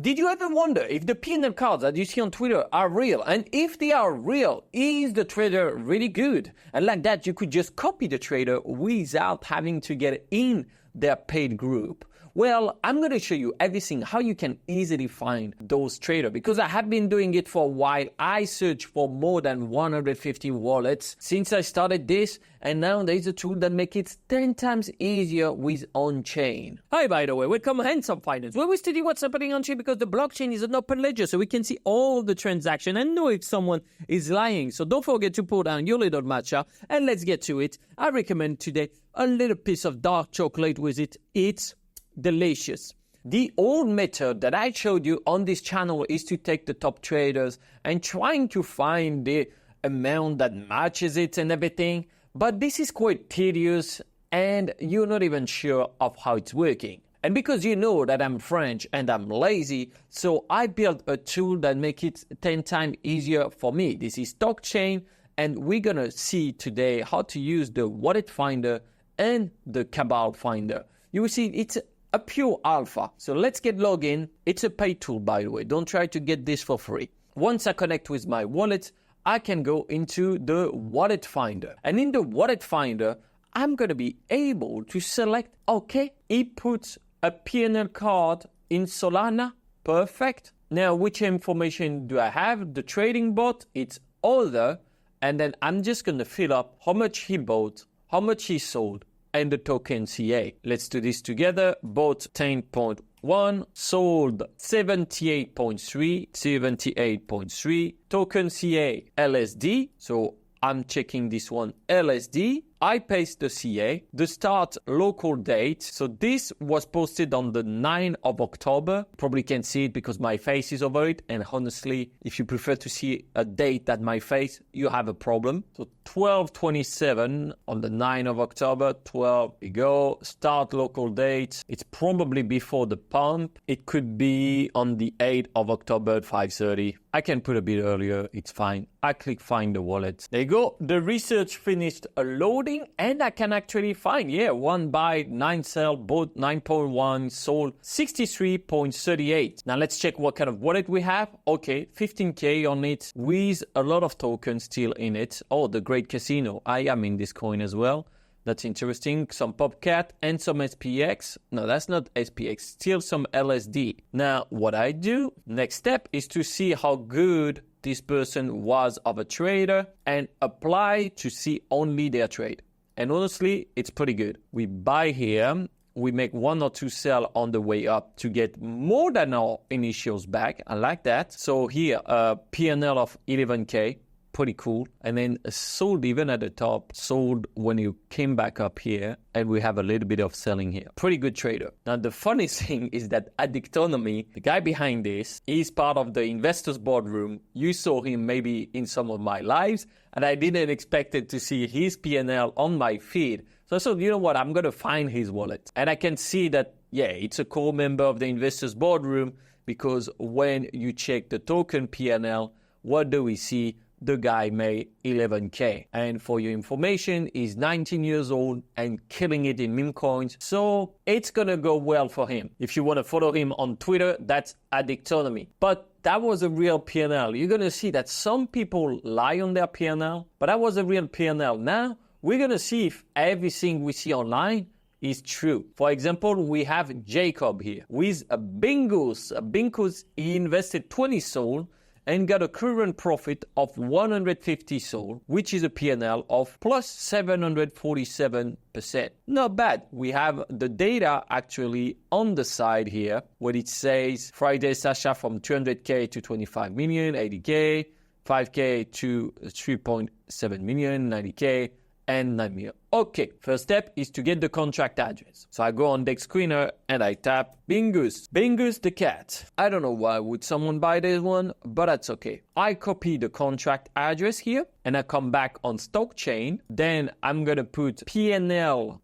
Did you ever wonder if the P&L cards that you see on Twitter are real? And if they are real, is the trader really good? And like that, you could just copy the trader without having to get in their paid group. Well, I'm going to show you everything, how you can easily find those traders, because I have been doing it for a while. I searched for more than 150 wallets since I started this, and now there's a tool that makes it 10 times easier with on-chain. Hi, by the way, welcome Handsome Finance, where we study what's happening on-chain because the blockchain is an open ledger, so we can see all the transactions and know if someone is lying. So don't forget to pour down your little matcha, and let's get to it. I recommend today a little piece of dark chocolate with it. It's delicious. The old method that I showed you on this channel is to take the top traders and trying to find the amount that matches it and everything. But this is quite tedious and you're not even sure of how it's working. And because you know that I'm French and I'm lazy, so I built a tool that makes it 10 times easier for me. This is DockChain, and we're gonna see today how to use the wallet finder and the Cabal finder. You will see it's a pure alpha. So let's get logged in. It's a paid tool, by the way. Don't try to get this for free. Once I connect with my wallet, I can go into the wallet finder. And in the wallet finder, I'm going to be able to select, okay, it puts a P&L card in Solana. Perfect. Now, which information do I have? The trading bot, it's other. And then I'm just going to fill up how much he bought, how much he sold, and the token CA. Let's do this together. Bought 10.1, sold 78.3, token CA LSD. So I'm checking this one LSD. I paste the CA, the start local date. So this was posted on the 9th of October. Probably can't see it because my face is over it. And honestly, if you prefer to see a date than my face, you have a problem. So 12/27 on the 9th of October, 12, we go. Start local date. It's probably before the pump. It could be on the 8th of October at 5:30. I can put a bit earlier, it's fine. I click find the wallet. There you go. The research finished loading and I can actually find, 1 buy, 9 sell, bought 9.1, sold 63.38. Now let's check what kind of wallet we have. Okay, 15K on it with a lot of tokens still in it. Oh, the Great Casino. I am in this coin as well. That's interesting. Some PopCat and some SPX. No, that's not SPX. Still some LSD. Now, what I do, next step is to see how good this person was of a trader and apply to see only their trade. And honestly, it's pretty good. We buy here. We make 1 or 2 sell on the way up to get more than our initials back. I like that. So here, P&L of 11K. Pretty cool. And then sold even at the top, sold when you came back up here, and we have a little bit of selling here. Pretty good trader. Now, the funny thing is that Addictonomy, the guy behind this, is part of the investors boardroom. You saw him maybe in some of my lives, and I didn't expect it to see his P&L on my feed. So I thought, you know what, I'm going to find his wallet. And I can see that, it's a core member of the investors boardroom, because when you check the token P&L, what do we see? The guy made 11K. And for your information, he's 19 years old and killing it in meme coins. So it's gonna go well for him. If you wanna follow him on Twitter, that's Addictonomy. But that was a real P&L. You're gonna see that some people lie on their P&L, but that was a real P&L. Now, we're gonna see if everything we see online is true. For example, we have Jacob here with a Bingus. Bingus, he invested 20 SOL and got a current profit of 150 SOL, which is a P&L of plus 747%. Not bad. We have the data actually on the side here, where it says Friday Sasha from 200K to 25 million, 80K, 5K to 3.7 million, 90K, and 9 million. Okay, first step is to get the contract address. So I go on Dex Screener and I tap Bingus. Bingus the cat. I don't know why would someone buy this one, but that's okay. I copy the contract address here and I come back on DockChain. Then I'm going to put P&L.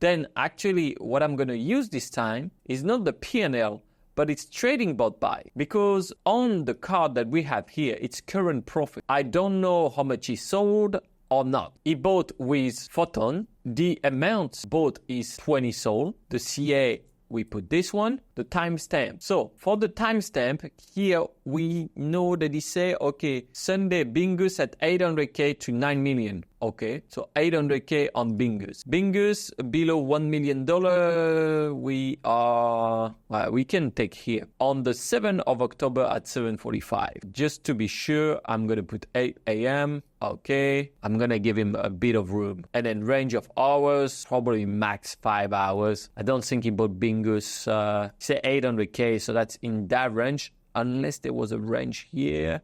Then actually what I'm going to use this time is not the P&L, but it's trading bot buy, because on the card that we have here, it's current profit. I don't know how much he sold or not. He bought with Photon. The amount bought is 20 SOL. The CA we put this one, the timestamp. So for the timestamp, here we know that it say, okay, Sunday Bingus at 800K to 9 million. Okay, so 800K on Bingus. Bingus below $1 million, we can take here. On the 7th of October at 7:45. Just to be sure, I'm going to put 8 a.m. Okay, I'm going to give him a bit of room. And then range of hours, probably max 5 hours. I don't think he bought Bingus, say 800K, so that's in that range. Unless there was a range here.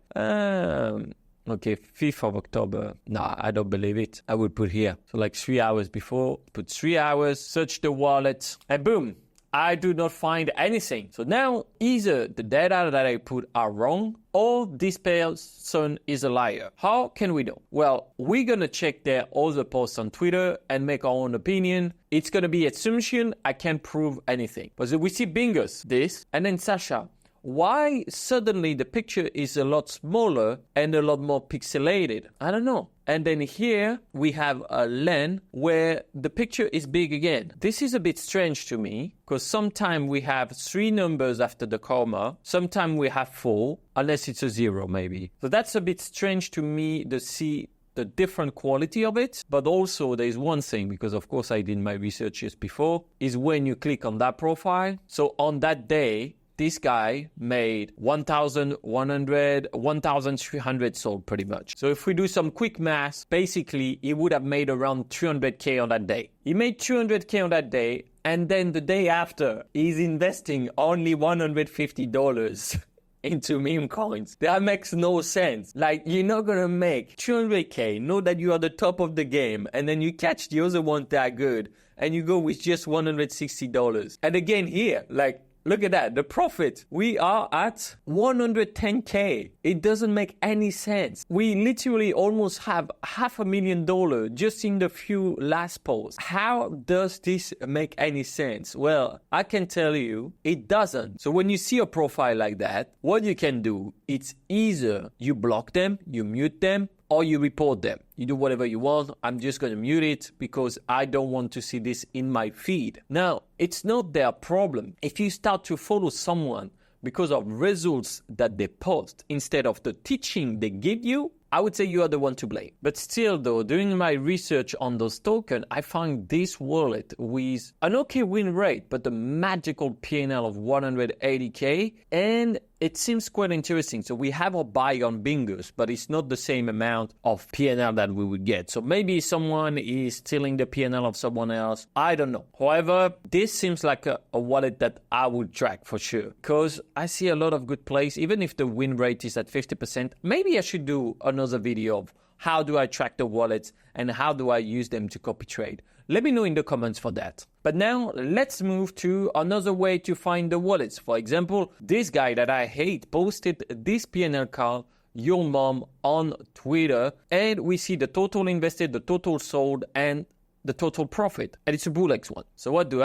Okay, 5th of October. No, I don't believe it. I would put here. So like 3 hours before, put 3 hours, search the wallet, and boom, I do not find anything. So now either the data that I put are wrong or this person is a liar. How can we know? Well, we're going to check their other posts on Twitter and make our own opinion. It's going to be assumption. I can't prove anything. But we see Bingus, this, and then Sasha. Why suddenly the picture is a lot smaller and a lot more pixelated? I don't know. And then here we have a LAN where the picture is big again. This is a bit strange to me because sometimes we have 3 numbers after the comma. Sometimes we have 4, unless it's a 0 maybe. So that's a bit strange to me to see the different quality of it. But also there's one thing, because of course I did my research just before, is when you click on that profile. So on that day, this guy made 1,100, 1,300 sold pretty much. So if we do some quick math, basically he would have made around 300K on that day. He made 200K on that day, and then the day after, he's investing only $150 into meme coins. That makes no sense. Like, you're not gonna make 200K, know that you are the top of the game, and then you catch the other one that good, and you go with just $160. And again here, like, look at that, the profit. We are at 110K. It doesn't make any sense. We literally almost have $500,000 just in the few last posts. How does this make any sense? Well, I can tell you, it doesn't. So when you see a profile like that, what you can do, it's either you block them, you mute them, or you report them. You do whatever you want. I'm just going to mute it because I don't want to see this in my feed. Now, it's not their problem. If you start to follow someone because of results that they post instead of the teaching they give you, I would say you are the one to blame. But still though, doing my research on those tokens, I found this wallet with an okay win rate, but a magical P&L of 180K, and it seems quite interesting. So we have a buy on Bingus, but it's not the same amount of P&L that we would get. So maybe someone is stealing the P&L of someone else. I don't know. However, this seems like a wallet that I would track for sure, because I see a lot of good plays, even if the win rate is at 50%. Maybe I should do another video of how do I track the wallets and how do I use them to copy trade. Let me know in the comments for that. But now let's move to another way to find the wallets. For example, this guy that I hate posted this P&L card, your mom, on Twitter, and we see the total invested, the total sold, and the total profit. And it's a Bullx one. So what do?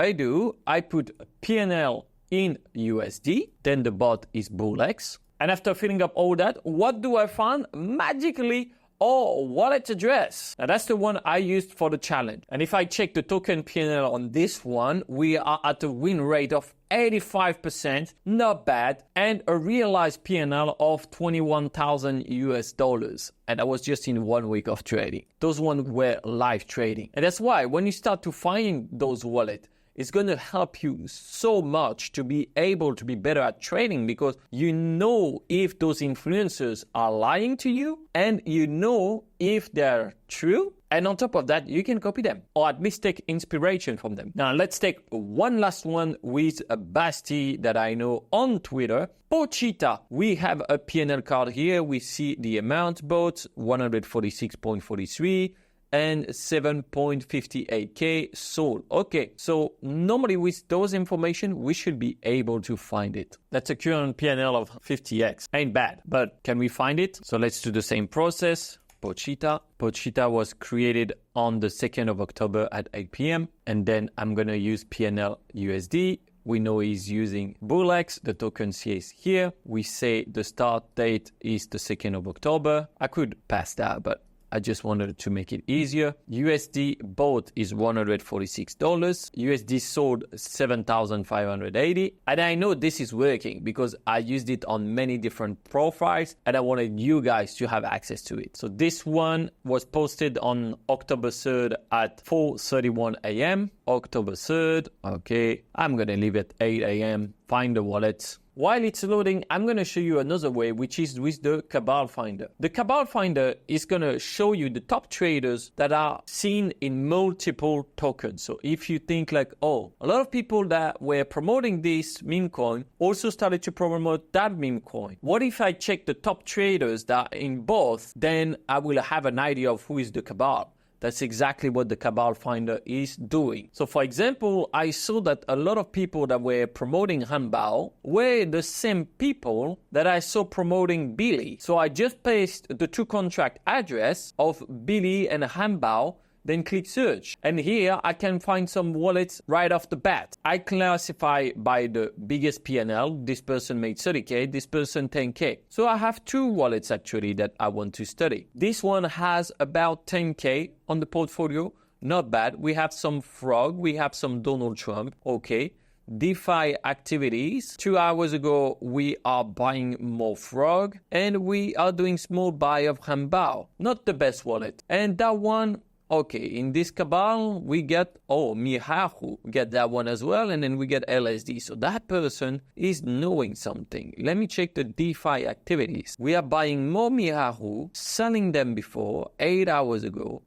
I put P&L in USD, then the bot is Bullx. And after filling up all that, what do I find? Magically, wallet address. Now that's the one I used for the challenge. And if I check the token P&L on this one, we are at a win rate of 85%, not bad, and a realized P&L of $21,000. And that was just in 1 week of trading. Those ones were live trading. And that's why when you start to find those wallets, it's going to help you so much to be able to be better at trading, because you know if those influencers are lying to you and you know if they're true. And on top of that, you can copy them or at least take inspiration from them. Now, let's take one last one with a Basti that I know on Twitter. Pochita, we have a P&L card here. We see the amount bought, 146.43. and 7.58K sold. Okay, so normally with those information, we should be able to find it. That's a current P&L of 50x. Ain't bad, but can we find it? So let's do the same process. Pochita. Pochita was created on the 2nd of October at 8 p.m. And then I'm going to use P&L USD. We know he's using Bullx. The token C is here. We say the start date is the 2nd of October. I could pass that, but I just wanted to make it easier. USD bought is $146. USD sold 7,580. And I know this is working because I used it on many different profiles and I wanted you guys to have access to it. So this one was posted on October 3rd at 4:31 a.m. October 3rd. Okay, I'm going to leave it 8 a.m. Find the wallet. While it's loading, I'm going to show you another way, which is with the Cabal Finder. The Cabal Finder is going to show you the top traders that are seen in multiple tokens. So if you think like, oh, a lot of people that were promoting this meme coin also started to promote that meme coin. What if I check the top traders that are in both? Then I will have an idea of who is the Cabal. That's exactly what the Cabal Finder is doing. So for example, I saw that a lot of people that were promoting Hanbao were the same people that I saw promoting Billy. So I just pasted the two contract address of Billy and Hanbao, then click search. And here I can find some wallets right off the bat. I classify by the biggest P&L. This person made 30K, this person 10K. So I have two wallets actually that I want to study. This one has about 10K on the portfolio. Not bad. We have some Frog, we have some Donald Trump. Okay. DeFi activities. 2 hours ago, we are buying more Frog and we are doing small buy of Hanbao. Not the best wallet. And that one, okay, in this Cabal, we get, Mihahu, get that one as well, and then we get LSD. So that person is knowing something. Let me check the DeFi activities. We are buying more Mihahu, selling them before 8 hours ago.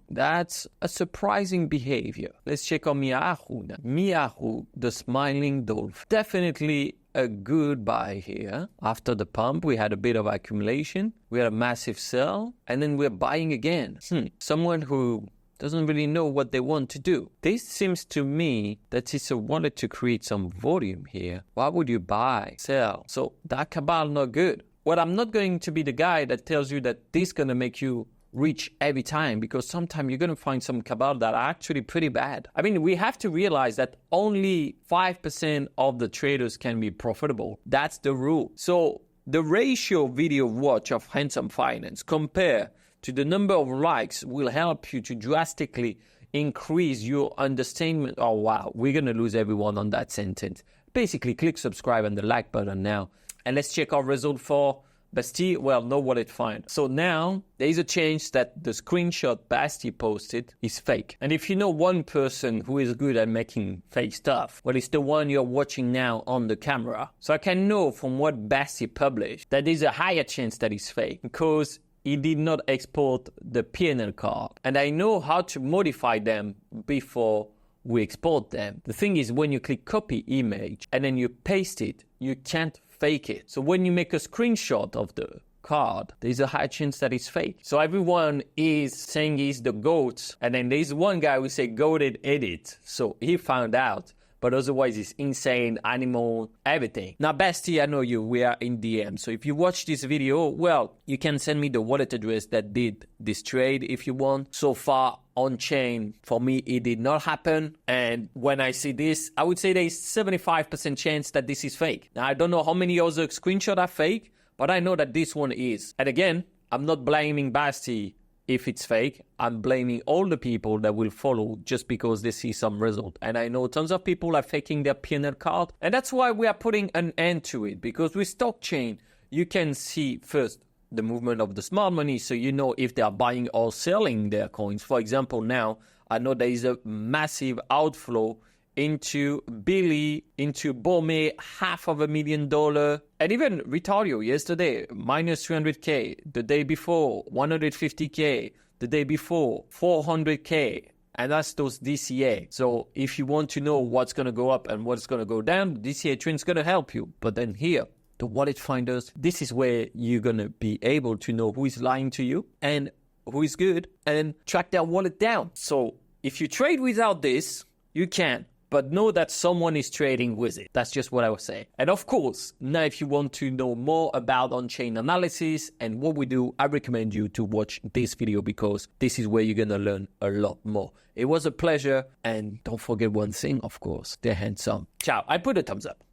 That's a surprising behavior. Let's check on Mihahu now. Mihahu, the smiling dolphin. Definitely a good buy here. After the pump, we had a bit of accumulation. We had a massive sell, and then we're buying again. Someone who doesn't really know what they want to do. This seems to me that it's a wallet to create some volume here. Why would you buy, sell? So that Cabal not good. Well, I'm not going to be the guy that tells you that this is going to make you rich every time, because sometimes you're going to find some Cabal that are actually pretty bad. I mean, we have to realize that only 5% of the traders can be profitable. That's the rule. So the ratio video watch of Handsome Finance compared to the number of likes will help you to drastically increase your understanding. Oh, wow, we're going to lose everyone on that sentence. Basically, click subscribe and the like button now. And let's check our result for Basti. Well, no wallet find. So now there is a change that the screenshot Basti posted is fake. And if you know one person who is good at making fake stuff, well, it's the one you're watching now on the camera. So I can know from what Basti published that there's a higher chance that it's fake because he did not export the P&L card. And I know how to modify them before we export them. The thing is, when you click copy image and then you paste it, you can't fake it. So when you make a screenshot of the card, there's a high chance that it's fake. So everyone is saying he's the GOAT, and then there's one guy who say goated edit. So he found out, but otherwise it's insane, animal, everything. Now, Basti, I know you, we are in DM. So if you watch this video, well, you can send me the wallet address that did this trade if you want. So far, on chain, for me, it did not happen. And when I see this, I would say there's 75% chance that this is fake. Now, I don't know how many other screenshots are fake, but I know that this one is. And again, I'm not blaming Basti if it's fake. I'm blaming all the people that will follow just because they see some result. And I know tons of people are faking their P&L card. And that's why we are putting an end to it. Because with DockChain, you can see first the movement of the smart money, so you know if they are buying or selling their coins. For example, now I know there is a massive outflow into Billy, into Bome, $500,000, and even Retario yesterday, minus 300K, the day before, 150K, the day before, 400K. And that's those DCA. So if you want to know what's going to go up and what's going to go down, the DCA trend is going to help you. But then here, the wallet finders, this is where you're going to be able to know who is lying to you and who is good and track their wallet down. So if you trade without this, you can, but know that someone is trading with it. That's just what I was saying. And of course, now if you want to know more about on-chain analysis and what we do, I recommend you to watch this video because this is where you're going to learn a lot more. It was a pleasure. And don't forget one thing, of course, they're handsome. Ciao. I put a thumbs up.